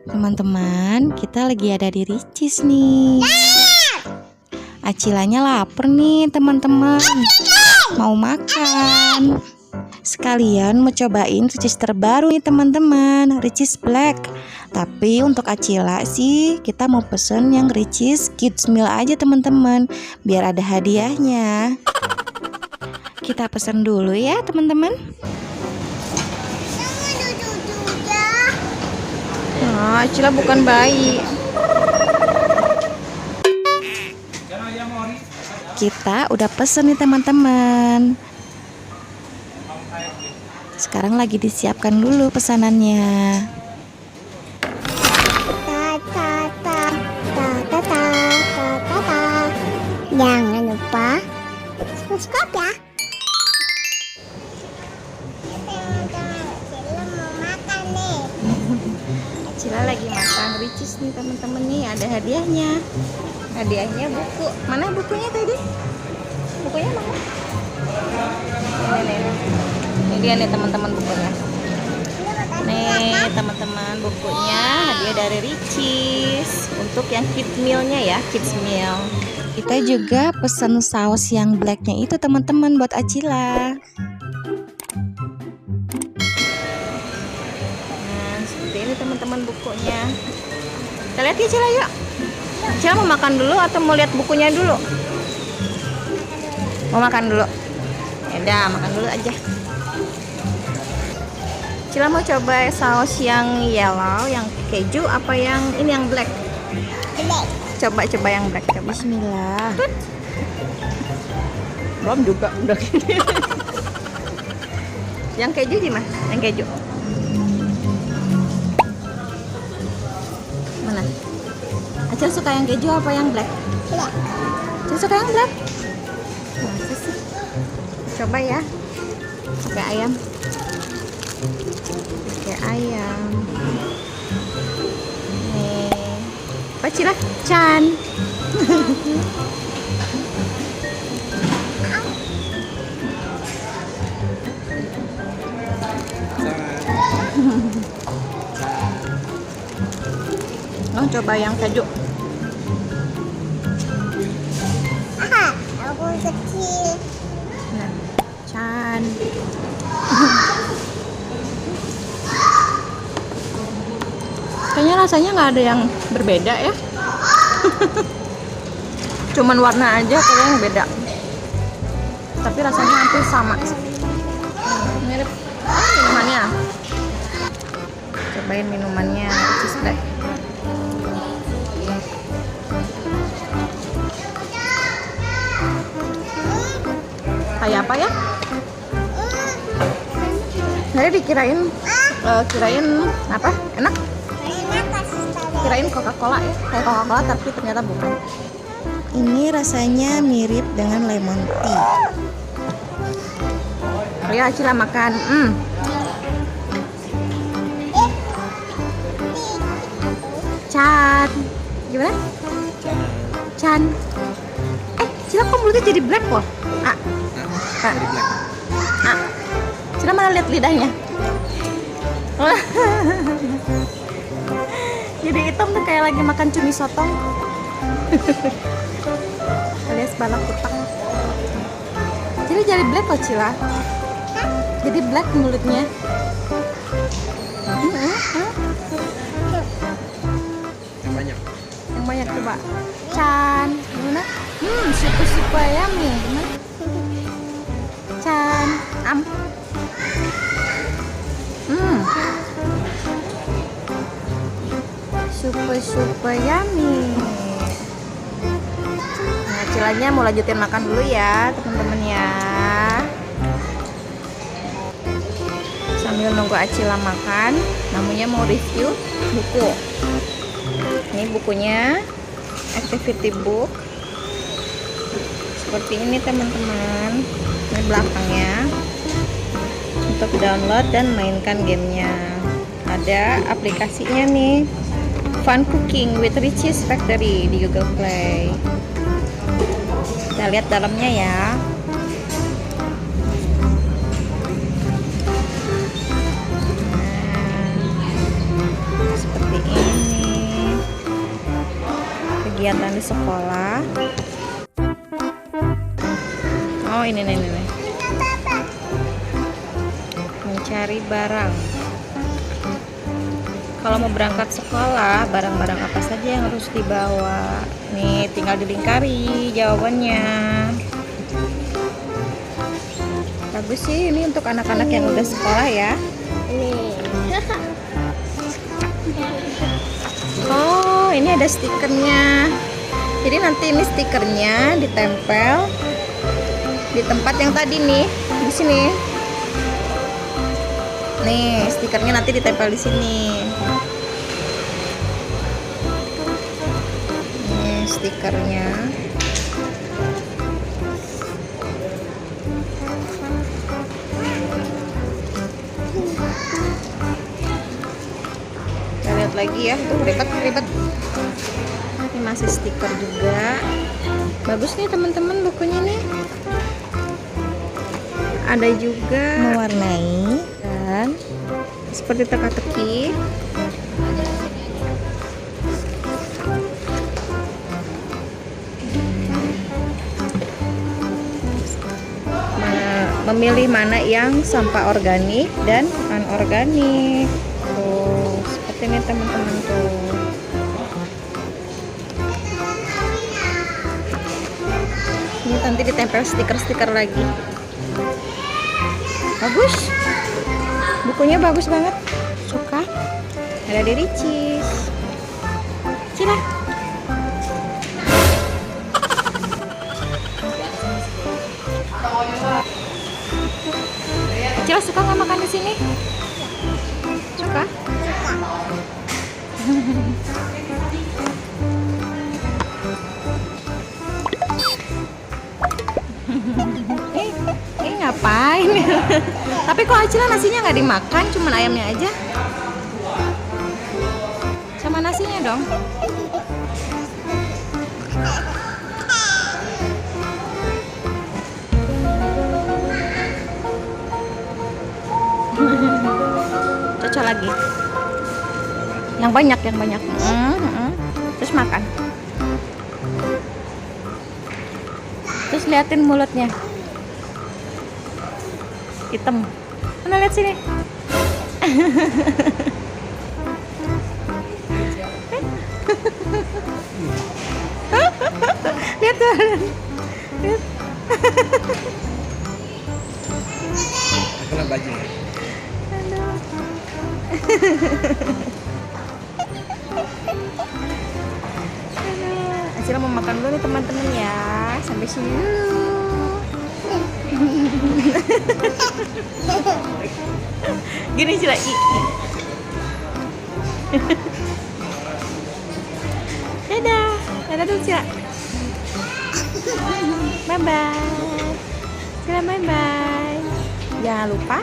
Teman-teman, kita lagi ada di Ricis nih. Acilanya lapar nih teman-teman, mau makan. Sekalian mau cobain Ricis terbaru nih teman-teman, Ricis Black. Tapi untuk Acila sih kita mau pesen yang Ricis Kids Meal aja teman-teman, biar ada hadiahnya. Kita pesen dulu ya teman-teman. Nah, Acila bukan bayi. Kita udah pesen nih teman-teman. Sekarang lagi disiapkan dulu pesanannya. Jangan lupa subscribe ya. Acila lagi makan Ricis nih teman-teman, nih ada hadiahnya. Hadiahnya buku. Mana bukunya tadi? Bukunya mana? Ini dia nih teman-teman bukunya. Nih teman-teman bukunya hadiah dari Ricis untuk yang kids mealnya ya, kids meal. Kita juga pesan saus yang blacknya itu teman-teman buat Acila. Seperti ini teman-teman bukunya. Kita lihat ya Acila yuk. Acila mau makan dulu atau mau lihat bukunya dulu? Mau makan dulu. Ya udah, makan dulu aja. Acila mau coba saus yang yellow, yang keju apa yang ini yang black? Coba yang black. Coba. Bismillah. Belum juga udah gini. Yang keju gimana? Yang keju. Mana? Acil suka yang keju apa yang black? Acil suka yang black. Masa sih? Coba ya. Pakai ayam. Nih. Acila, Chan. Oh, coba yang keju. Aku kecil. Nah, Chan. Kayaknya rasanya nggak ada yang berbeda ya. Cuman warna aja kayaknya yang beda. Tapi rasanya hampir sama. Mirip minumannya. Cobain minumannya Ricis Black. Kayak apa ya? Saya dikirain apa? Enak? Kirain Coca-Cola ya, kayak Coca-Cola tapi ternyata bukan. Ini rasanya mirip dengan lemon tea. Ayo Acila makan. Chan, gimana? Chan. Acila kok mulutnya jadi black loh? Jadi black. Acila mana lihat lidahnya? Jadi hitam tuh kayak lagi makan cumi sotong. Alias balak kutak. Jadi black kok Cila. Jadi black mulutnya. Yang banyak coba. Chan, gimana? Super yummy. Chan, super yummy. Nah, Cilanya mau lanjutin makan dulu ya teman-teman ya. Sambil nunggu Acila makan, namanya mau review buku. Ini bukunya activity book. Seperti ini teman-teman. Ini belakangnya untuk download dan mainkan gamenya. Ada aplikasinya nih, Fun Cooking with Ricis Factory di Google Play. Kita lihat dalamnya ya. Nah, seperti ini. kegiatan di sekolah. Oh, ini nih. Mencari barang. Kalau mau berangkat sekolah, barang-barang apa saja yang harus dibawa? Nih, tinggal dilingkari jawabannya. Bagus sih, ini untuk anak-anak yang udah sekolah ya. Oh, ini ada stikernya. Jadi nanti ini stikernya ditempel di tempat yang tadi nih, di sini. Nih, stikernya nanti ditempel di sini. Nih, stikernya. Kita lihat lagi ya. Tuh, ribet. Ini masih stiker juga. Bagus nih teman-teman bukunya nih. Ada juga mewarnai dan seperti teka-teki. Memilih mana yang sampah organik dan anorganik. Tuh, seperti ini teman-teman tuh. Ini nanti ditempel stiker-stiker lagi. Bagus, bukunya bagus banget, suka. Ada dari Ricis. Cila. Cila suka nggak makan di sini? Suka? Ngapain? Tapi kok Acila nasinya nggak dimakan, cuman ayamnya aja. Sama nasinya dong. Cocok lagi. Yang banyak. Terus makan. Terus liatin mulutnya. Hitam. Mana lihat sini. Lihat tuh. Lihat. Kena baju. Aduh. Acila mau makan dulu nih teman-teman ya. Sampai sini dulu. Gini Cila. Dadah dulu Cila. Bye bye. Cila bye bye. Jangan lupa